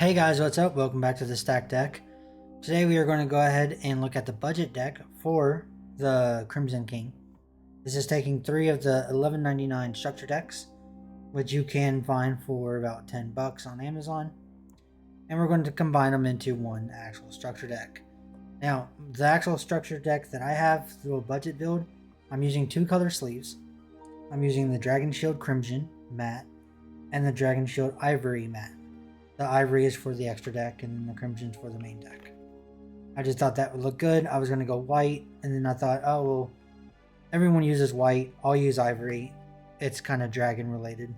Hey guys, what's up? Welcome back to the Stack Deck. Today we are going to go ahead and look at the budget deck for the Crimson King. This is taking 3 of the $11.99 structure decks, which you can find for about $10 on Amazon. And we're going to combine them into one actual structure deck. Now, the actual structure deck that I have through a budget build, I'm using 2 color sleeves. I'm using the Dragon Shield Crimson matte and the Dragon Shield Ivory matte. The ivory is for the extra deck, and then the crimson's for the main deck. I just thought that would look good. I was going to go white, and then I thought, oh, well, everyone uses white. I'll use ivory. It's kind of dragon related.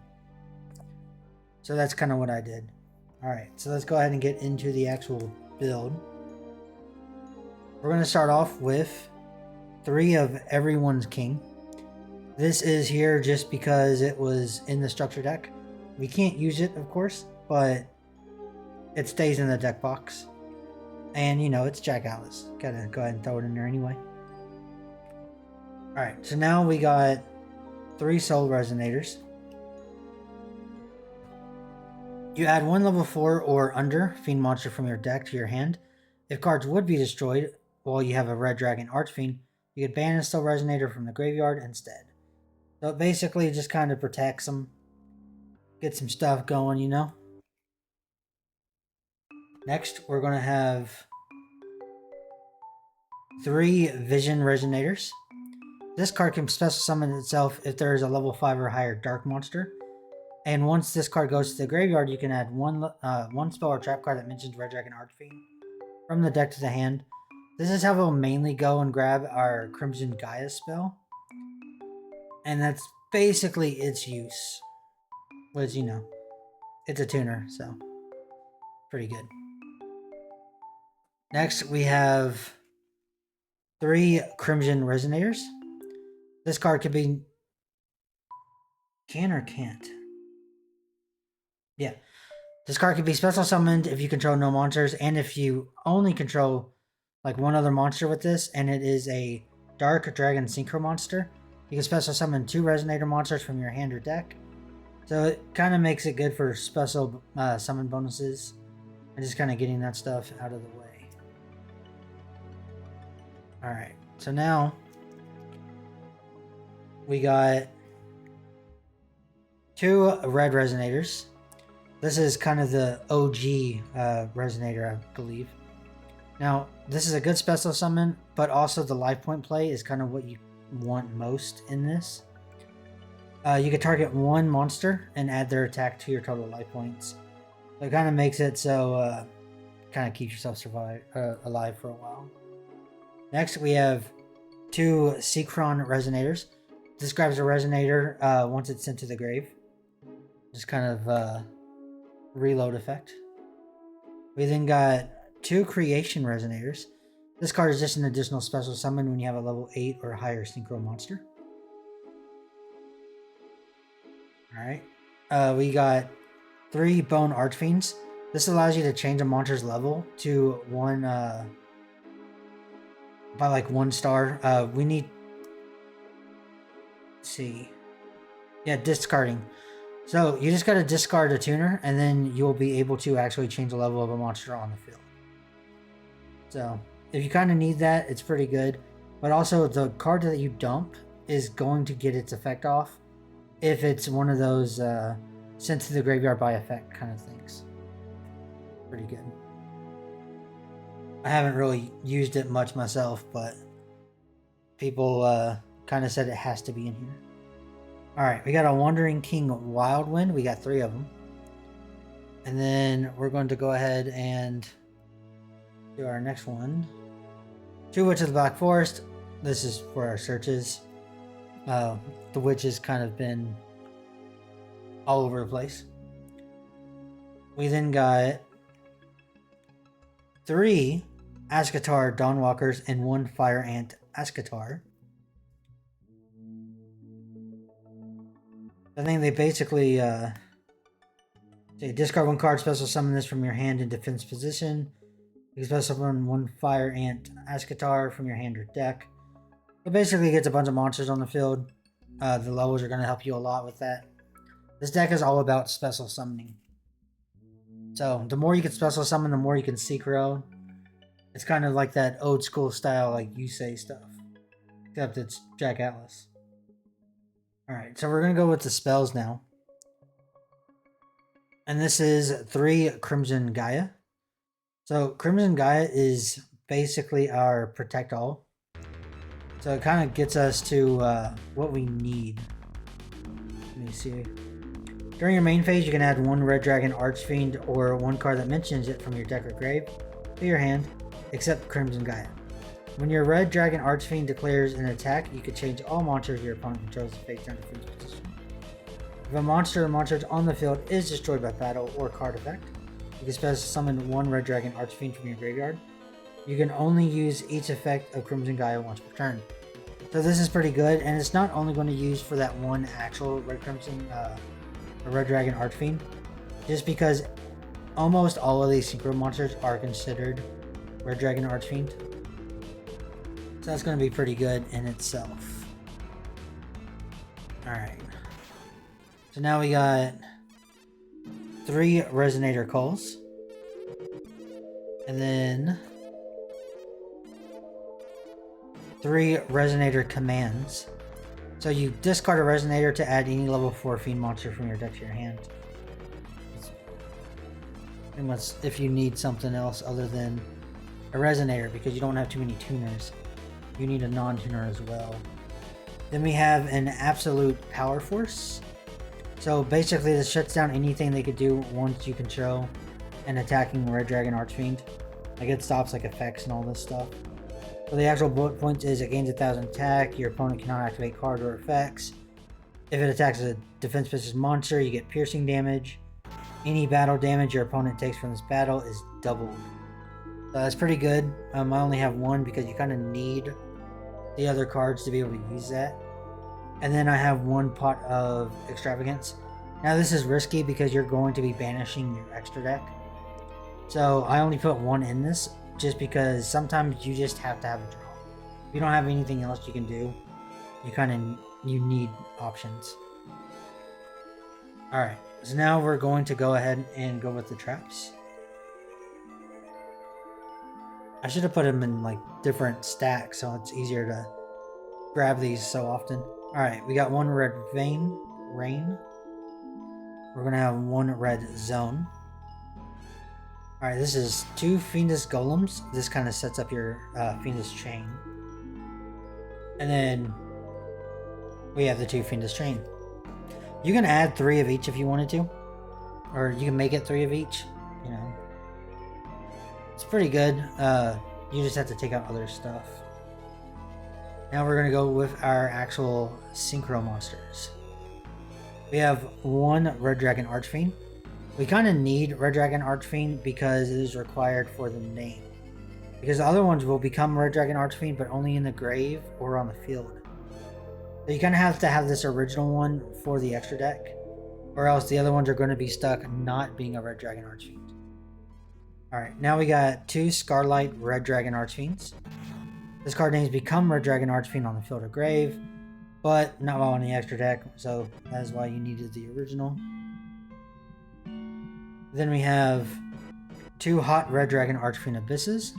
So that's kind of what I did. Alright, so let's go ahead and get into the actual build. We're going to start off with 3 of Everyone's King. This is here just because it was in the structure deck. We can't use it, of course, but it stays in the deck box. And, you know, it's Jack Alice. Gotta go ahead and throw it in there anyway. Alright, so now we got 3 Soul Resonators. You add 1 level 4 or under Fiend monster from your deck to your hand. If cards would be destroyed while you have a Red Dragon Archfiend, you could ban a Soul Resonator from the graveyard instead. So it basically just kind of protects them. Get some stuff going, you know? Next, we're going to have 3 Vision Resonators. This card can special summon itself if there is a level 5 or higher dark monster. And once this card goes to the graveyard, you can add one spell or trap card that mentions Red Dragon Archfiend from the deck to the hand. This is how we'll mainly go and grab our Crimson Gaia spell. And that's basically its use. Which, you know, it's a tuner, so pretty good. Next, we have 3 Crimson Resonators. This card could be... Can or can't? Yeah. This card can be special summoned if you control no monsters, and if you only control like one other monster with this, and it is a Dark Dragon Synchro monster, you can special summon 2 Resonator monsters from your hand or deck. So it kind of makes it good for special summon bonuses, and just kind of getting that stuff out of the way. Alright, so now we got 2 red resonators. This is kind of the OG resonator, I believe. Now, this is a good special summon, but also the life point play is kind of what you want most in this. You can target 1 monster and add their attack to your total life points. So it kind of makes it so kind of keeps yourself alive for a while. Next, we have 2 Synchron Resonators. This grabs a resonator once it's sent to the grave. Just kind of reload effect. We then got 2 Creation Resonators. This card is just an additional special summon when you have a level 8 or higher Synchro monster. Alright. We got 3 Bone Archfiends. This allows you to change a monster's level to 1 by like 1 star. We need... Let's see. Yeah, discarding. So you just gotta discard a tuner, and then you'll be able to actually change the level of a monster on the field. So if you kind of need that, it's pretty good. But also the card that you dump is going to get its effect off if it's one of those sent to the graveyard by effect kind of things. Pretty good. I haven't really used it much myself, but people kind of said it has to be in here. Alright, we got a Wandering King Wildwind. We got 3 of them. And then we're going to go ahead and do our next one. 2 Witches of the Black Forest. This is for our searches. The witch has kind of been all over the place. We then got 3 Ascatar Dawnwalkers and 1 Fire Ant Ascatar. I think they basically say discard 1 card, special summon this from your hand in defense position. You can special summon 1 Fire Ant Ascatar from your hand or deck. It basically gets a bunch of monsters on the field. The levels are going to help you a lot with that. This deck is all about special summoning. So the more you can special summon, the more you can synchro. It's kind of like that old school style, like you say stuff. Except it's Jack Atlas. Alright, so we're going to go with the spells now. And this is 3 Crimson Gaia. So Crimson Gaia is basically our Protect All. So it kind of gets us to what we need. Let me see. During your main phase, you can add 1 Red Dragon Archfiend or 1 card that mentions it from your deck or grave to your hand, except Crimson Gaia. When your Red Dragon Archfiend declares an attack, you can change all monsters your opponent controls to face down defense position. If a monster or monsters on the field is destroyed by battle or card effect, you can special summon 1 Red Dragon Archfiend from your graveyard. You can only use each effect of Crimson Gaia once per turn. So this is pretty good, and it's not only going to use for that one actual Red Dragon Archfiend, just because almost all of these synchro monsters are considered Red Dragon Archfiend. So that's going to be pretty good in itself. Alright. So now we got 3 Resonator Calls. And then 3 Resonator Commands. So you discard a Resonator to add any level 4 Fiend monster from your deck to your hand. Pretty much if you need something else other than a Resonator, because you don't have too many tuners. You need a non-tuner as well. Then we have an Absolute Power Force. So basically this shuts down anything they could do once you control an attacking Red Dragon Archfiend. Like it stops like effects and all this stuff. So the actual bullet point is it gains 1,000 attack, your opponent cannot activate card or effects. If it attacks a defense position monster, you get piercing damage. Any battle damage your opponent takes from this battle is doubled. So that's pretty good. I only have 1 because you kind of need the other cards to be able to use that. And then I have 1 Pot of Extravagance. Now this is risky because you're going to be banishing your extra deck. So I only put 1 in this just because sometimes you just have to have a draw. If you don't have anything else you can do, you need options. Alright, so now we're going to go ahead and go with the traps. I should have put them in like different stacks so it's easier to grab these so often. Alright, we got 1 red rain. We're gonna have 1 red zone. Alright, this is 2 Fiendish Golems. This kind of sets up your Fiendish Chain. And then we have the 2 Fiendish Chain. You can add 3 of each if you wanted to. Or you can make it 3 of each, you know. It's pretty good. You just have to take out other stuff. Now we're going to go with our actual synchro monsters. We have 1 Red Dragon Archfiend. We kind of need Red Dragon Archfiend because it is required for the name. Because the other ones will become Red Dragon Archfiend, but only in the grave or on the field. So you kind of have to have this original one for the extra deck, or else the other ones are going to be stuck not being a Red Dragon Archfiend. Alright, now we got 2 Scarlight Red Dragon Archfiends. This card names become Red Dragon Archfiend on the field or grave, but not while on the extra deck, so that is why you needed the original. Then we have 2 Hot Red Dragon Archfiend Abysses.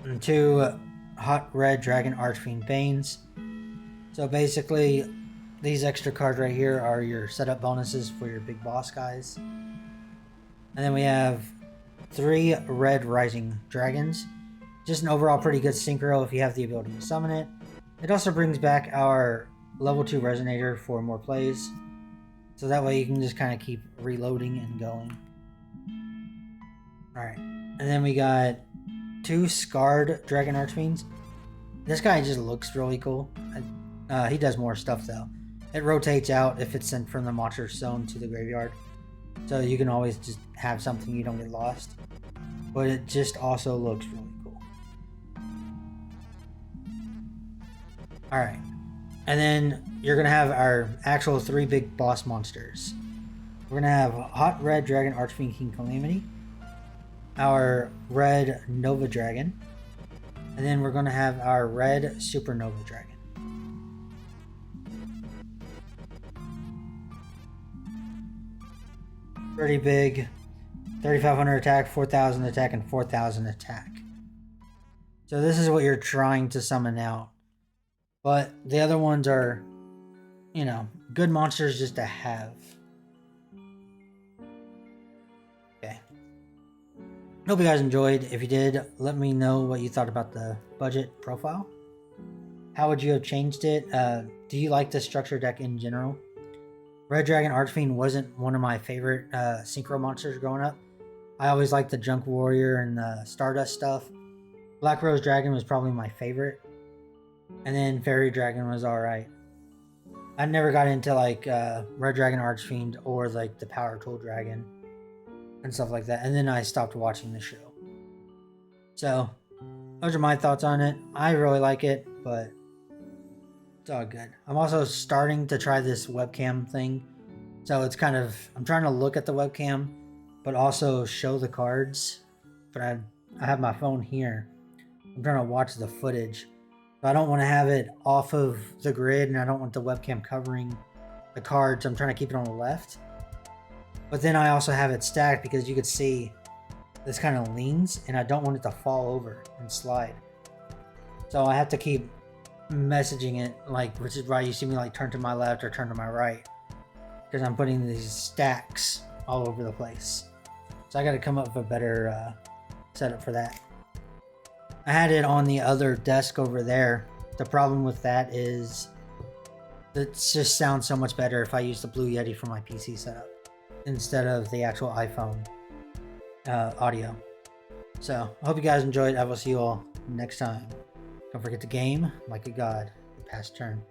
And 2 Hot Red Dragon Archfiend Banes. So basically, these extra cards right here are your setup bonuses for your big boss guys. And then we have 3 Red Rising Dragons. Just an overall pretty good synchro if you have the ability to summon it. It also brings back our level 2 Resonator for more plays. So that way you can just kind of keep reloading and going. Alright. And then we got 2 Scarred Dragon Archfiends. This guy just looks really cool. He does more stuff though. It rotates out if it's sent from the monster zone to the graveyard. So you can always just have something, you don't get lost. But it just also looks really cool. Alright. And then you're going to have our actual 3 big boss monsters. We're going to have Hot Red Dragon Archfiend King Calamity. Our Red Nova Dragon. And then we're going to have our Red Supernova Dragon. Pretty big. 3,500 attack, 4,000 attack, and 4,000 attack. So this is what you're trying to summon out. But the other ones are, you know, good monsters just to have. Okay. Hope you guys enjoyed. If you did, let me know what you thought about the budget profile. How would you have changed it? Do you like the structure deck in general? Red Dragon Archfiend wasn't one of my favorite synchro monsters growing up. I always liked the Junk Warrior and the Stardust stuff. Black Rose Dragon was probably my favorite. And then Fairy Dragon was alright. I never got into like Red Dragon Archfiend or like the Power Tool Dragon and stuff like that. And then I stopped watching the show. So, those are my thoughts on it. I really like it, but it's all good. I'm also starting to try this webcam thing. So it's kind of, I'm trying to look at the webcam, but also show the cards. But I have my phone here. I'm trying to watch the footage. So I don't want to have it off of the grid, and I don't want the webcam covering the cards. So I'm trying to keep it on the left. But then I also have it stacked because you could see this kind of leans, and I don't want it to fall over and slide. So I have to keep messaging it, like, which is why you see me like turn to my left or turn to my right, because I'm putting these stacks all over the place. So I got to come up with a better setup for that. I had it on the other desk over there. The problem with that is it just sounds so much better if I use the Blue Yeti for my PC setup instead of the actual iPhone audio. So I hope you guys enjoyed. I will see you all next time. Don't forget to game like a god. Pass turn.